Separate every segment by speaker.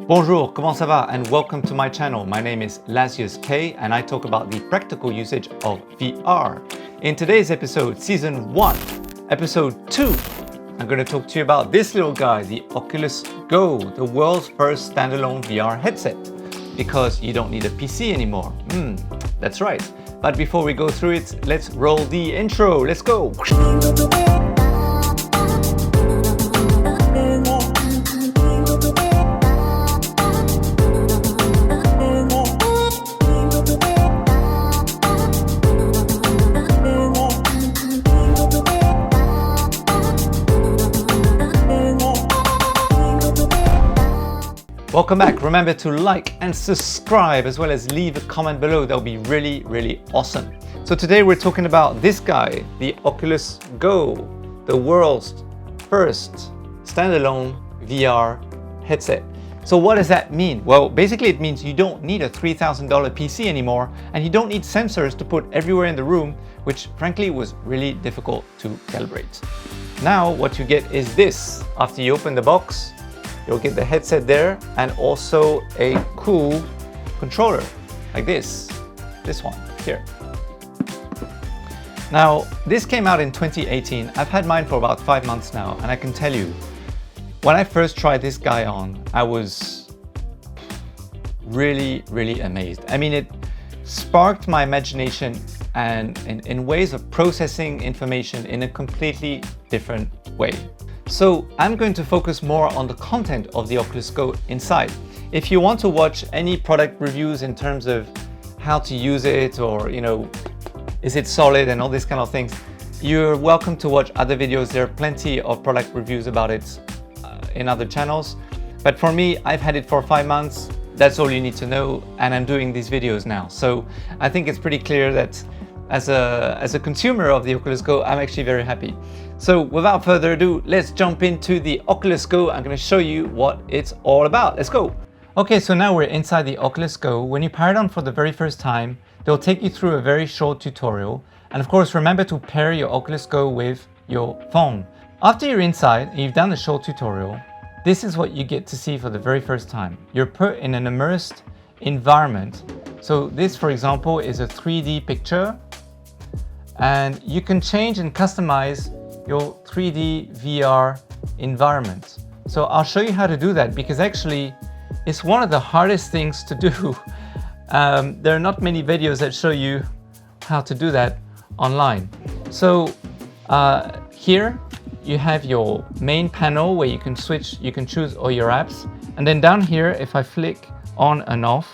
Speaker 1: Bonjour, comment ça va? And welcome to my channel. My name is Lazius K and I talk about the practical usage of VR. In today's episode, season 1, episode 2, I'm going to talk to you about this little guy, the Oculus Go, the world's first standalone VR headset. Because you don't need a PC anymore. That's right. But before we go through it, let's roll the intro. Let's go. Welcome back. Remember to like and subscribe as well as leave a comment below. That'll be really awesome. So today we're talking about this guy, the Oculus Go, the world's first standalone VR headset. So what does that mean? Well, basically it means you don't need a $3,000 PC anymore and you don't need sensors to put everywhere in the room, which frankly was really difficult to calibrate. Now what you get is this. After you open the box, you'll get the headset there and also a cool controller like this one here. Now, this came out in 2018. I've had mine for about 5 months now, and I can tell you, when I first tried this guy on, I was really amazed. I mean, it sparked my imagination and in ways of processing information in a completely different way. So I'm going to focus more on the content of the Oculus Go inside. If you want to watch any product reviews in terms of how to use it or, is it solid and all these kind of things, you're welcome to watch other videos. There are plenty of product reviews about it in other channels. But for me, I've had it for 5 months. That's all you need to know. And I'm doing these videos now. So I think it's pretty clear that as a consumer of the Oculus Go, I'm actually very happy. So without further ado, let's jump into the Oculus Go. I'm going to show you what it's all about. Let's go. Okay, so now we're inside the Oculus Go. When you pair it on for the very first time, they'll take you through a very short tutorial. And of course, remember to pair your Oculus Go with your phone. After you're inside and you've done the short tutorial, this is what you get to see for the very first time. You're put in an immersed environment. So this, for example, is a 3D picture. And you can change and customize your 3D VR environment. So I'll show you how to do that because actually it's one of the hardest things to do. There are not many videos that show you how to do that online. So here you have your main panel where you can choose all your apps. And then down here, if I flick on and off,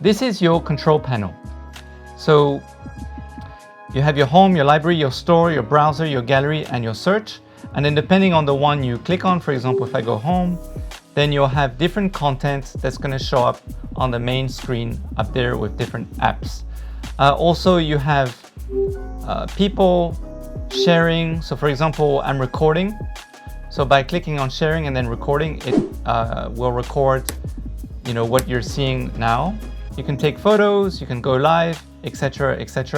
Speaker 1: this is your control panel. So you have your home, your library, your store, your browser, your gallery, and your search. And then depending on the one you click on, for example, if I go home, then you'll have different content that's going to show up on the main screen up there with different apps. Also, you have people sharing. So for example, I'm recording. So by clicking on sharing and then recording, it will record, what you're seeing now. You can take photos, you can go live, etc.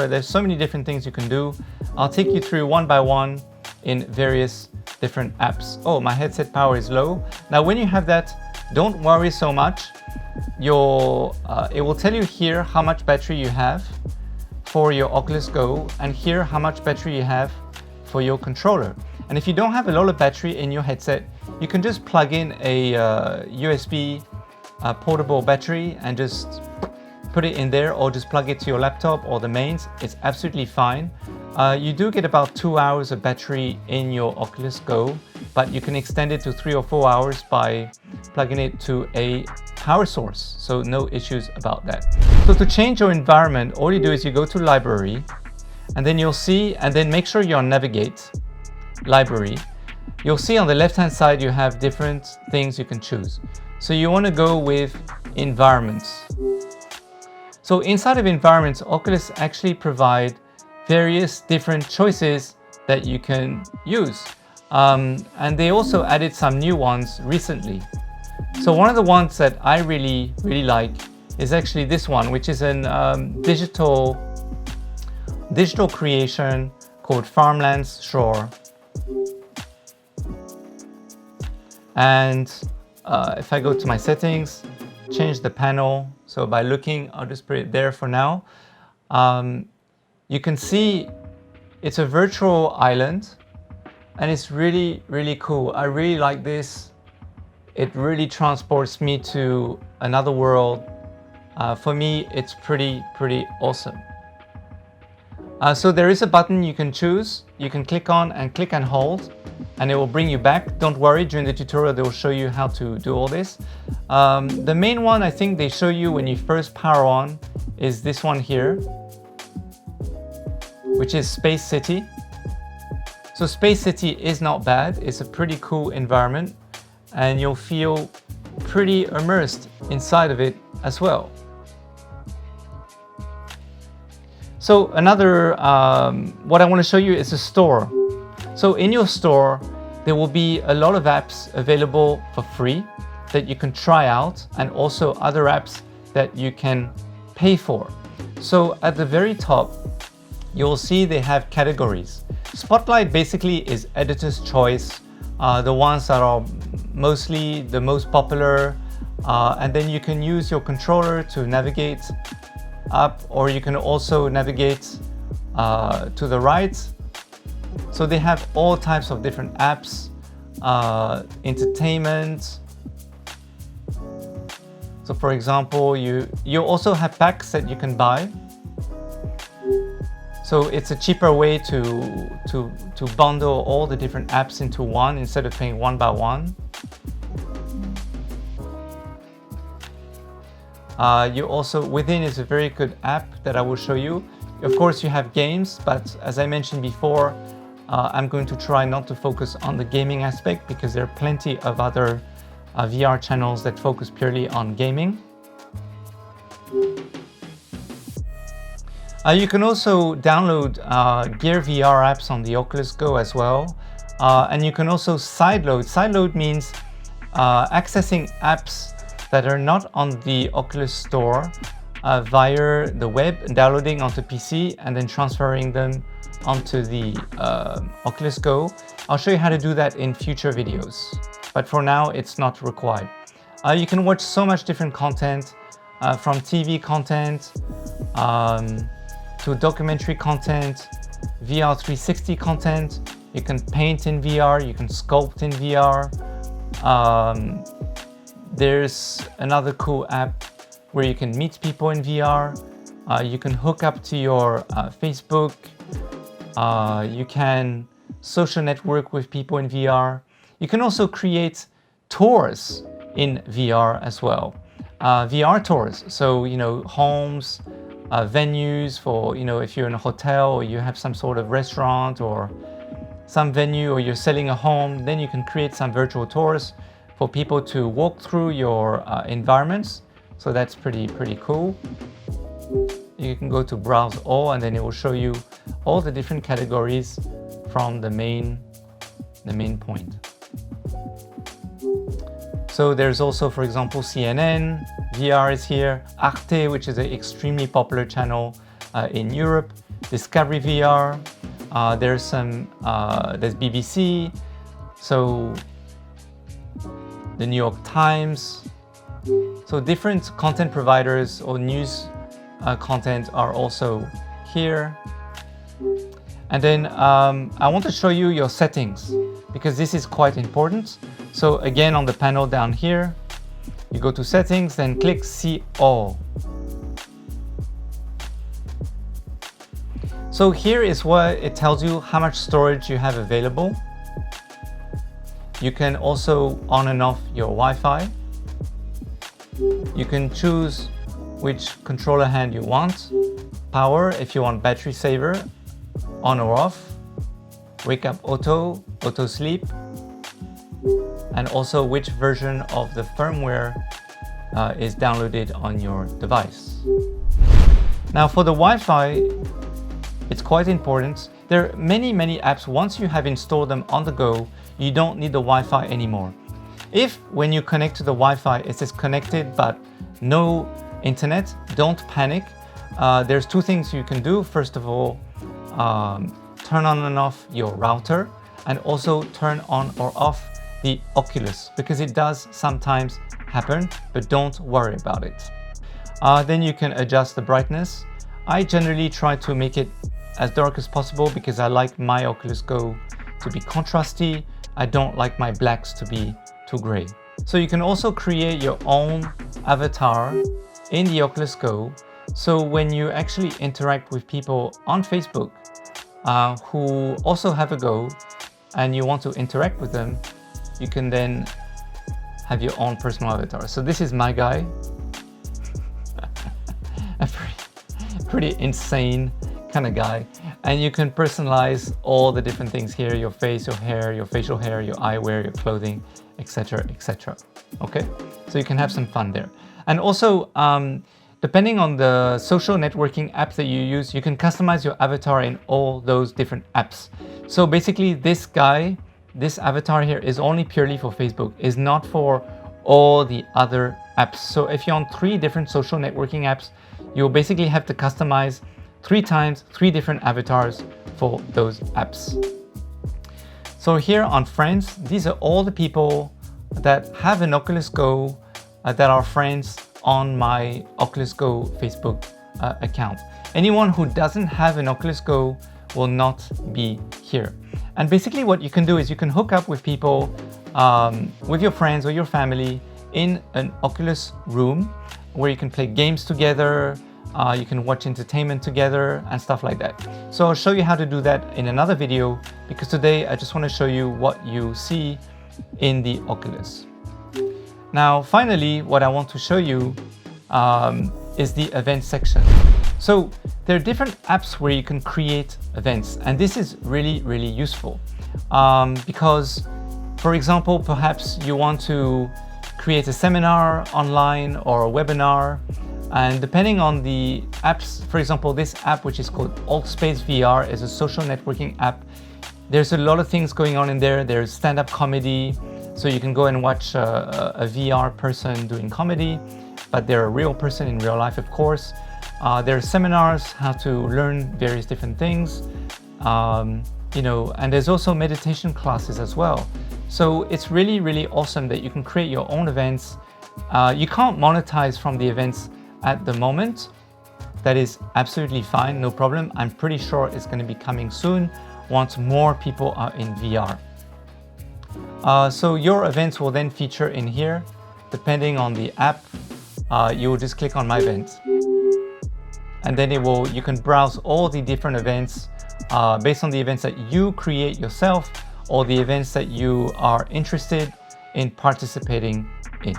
Speaker 1: There's so many different things you can do. I'll take you through one by one in various different apps. Oh, my headset power is low. Now, when you have that, don't worry so much. It will tell you here how much battery you have for your Oculus Go and here how much battery you have for your controller. And if you don't have a lot of battery in your headset, you can just plug in a USB portable battery and just put it in there or just plug it to your laptop or the mains. It's absolutely fine. You do get about 2 hours of battery in your Oculus Go, but you can extend it to 3 or 4 hours by plugging it to a power source. So no issues about that. So to change your environment, all you do is you go to library and then you'll see, and then make sure you're on navigate, library. You'll see on the left-hand side, you have different things you can choose. So you want to go with environments. So inside of environments, Oculus actually provide various different choices that you can use. And they also added some new ones recently. So one of the ones that I really like is actually this one, which is an digital creation called Farmlands Shore. And if I go to my settings, change the panel. So by looking, I'll just put it there for now. You can see it's a virtual island and it's really, really cool. I really like this. It really transports me to another world. For me, it's pretty awesome. So there is a button you can choose. You can click on and click and hold, and it will bring you back. Don't worry, during the tutorial they will show you how to do all this. The main one I think they show you when you first power on is this one here, which is Space City. So Space City is not bad. It's a pretty cool environment and you'll feel pretty immersed inside of it as well. So another, what I want to show you is a store. So in your store, there will be a lot of apps available for free that you can try out, and also other apps that you can pay for. So at the very top, you'll see they have categories. Spotlight basically is editor's choice, the ones that are mostly the most popular, and then you can use your controller to navigate up, or you can also navigate to the right. So they have all types of different apps, entertainment. So for example, you also have packs that you can buy. So it's a cheaper way to bundle all the different apps into one instead of paying one by one. You also, within is a very good app that I will show you. Of course you have games, but as I mentioned before, I'm going to try not to focus on the gaming aspect because there are plenty of other VR channels that focus purely on gaming. You can also download Gear VR apps on the Oculus Go as well. And you can also sideload. Sideload means accessing apps that are not on the Oculus Store via the web, and downloading onto PC and then transferring them onto the Oculus Go. I'll show you how to do that in future videos, but for now it's not required. You can watch so much different content, from TV content to documentary content, VR 360 content. You can paint in VR, you can sculpt in VR. There's another cool app where you can meet people in VR. You can hook up to your Facebook. You can social network with people in VR. You can also create tours in VR as well. VR tours, so homes, venues for, if you're in a hotel or you have some sort of restaurant or some venue, or you're selling a home, then you can create some virtual tours for people to walk through your environments. So that's pretty cool. You can go to browse all, and then it will show you all the different categories from the main point. So there's also, for example, CNN, VR is here, Arte, which is an extremely popular channel in Europe, Discovery VR, there's BBC, so the New York Times. So different content providers or news content are also here. And then I want to show you your settings because this is quite important. So again, on the panel down here, you go to settings, then click see all. So here is what it tells you, how much storage you have available. You can also on and off your Wi-Fi. You can choose which controller hand you want. Power, if you want battery saver, on or off. Wake up auto, auto sleep. And also which version of the firmware is downloaded on your device. Now for the Wi-Fi, it's quite important. There are many apps, once you have installed them on the go, you don't need the Wi-Fi anymore. If when you connect to the Wi-Fi it says connected but no internet, don't panic. There's two things you can do. First of all, turn on and off your router, and also turn on or off the Oculus, because it does sometimes happen, but don't worry about it. Then you can adjust the brightness. I generally try to make it as dark as possible because I like my Oculus Go to be contrasty. I don't like my blacks to be too gray. So you can also create your own avatar in the Oculus Go. So when you actually interact with people on Facebook who also have a Go and you want to interact with them, you can then have your own personal avatar. So this is my guy. A pretty insane kind of guy. And you can personalize all the different things here, your face, your hair, your facial hair, your eyewear, your clothing, etc., etc. Okay, so you can have some fun there. And also, depending on the social networking apps that you use, you can customize your avatar in all those different apps. So basically this guy, this avatar here is only purely for Facebook, is not for all the other apps. So if you're on 3 different social networking apps, you'll basically have to customize 3 times 3 different avatars for those apps. So here on Friends, these are all the people that have an Oculus Go that are friends on my Oculus Go Facebook account. Anyone who doesn't have an Oculus Go will not be here. And basically what you can do is you can hook up with people, with your friends or your family in an Oculus room where you can play games together, you can watch entertainment together and stuff like that. So I'll show you how to do that in another video, because today I just want to show you what you see in the Oculus. Now, finally, what I want to show you is the event section. So there are different apps where you can create events, and this is really, really useful because, for example, perhaps you want to create a seminar online or a webinar, and depending on the apps, for example, this app, which is called Altspace VR, is a social networking app. There's a lot of things going on in there. There's stand-up comedy, so you can go and watch a VR person doing comedy, but they're a real person in real life, of course. There are seminars, how to learn various different things, you know, and there's also meditation classes as well. So it's really, really awesome that you can create your own events. You can't monetize from the events at the moment. That is absolutely fine, no problem. I'm pretty sure it's going to be coming soon once more people are in VR. So your events will then feature in here. Depending on the app, you will just click on My Events. And then you can browse all the different events based on the events that you create yourself or the events that you are interested in participating in.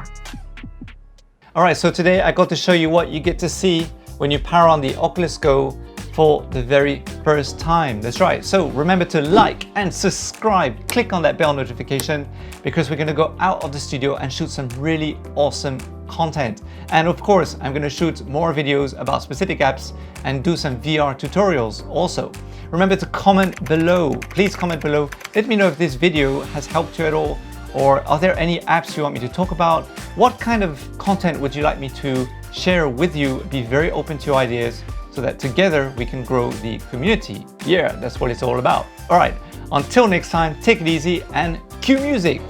Speaker 1: All right, so today I got to show you what you get to see when you power on the Oculus Go for the very first time. That's right. So remember to like and subscribe. Click on that bell notification because we're going to go out of the studio and shoot some really awesome content. And of course, I'm going to shoot more videos about specific apps and do some VR tutorials also. Remember to comment below. Please comment below. Let me know if this video has helped you at all, or are there any apps you want me to talk about? What kind of content would you like me to share with you? Be very open to your ideas so that together we can grow the community. Yeah, that's what it's all about. All right, until next time, take it easy and cue music.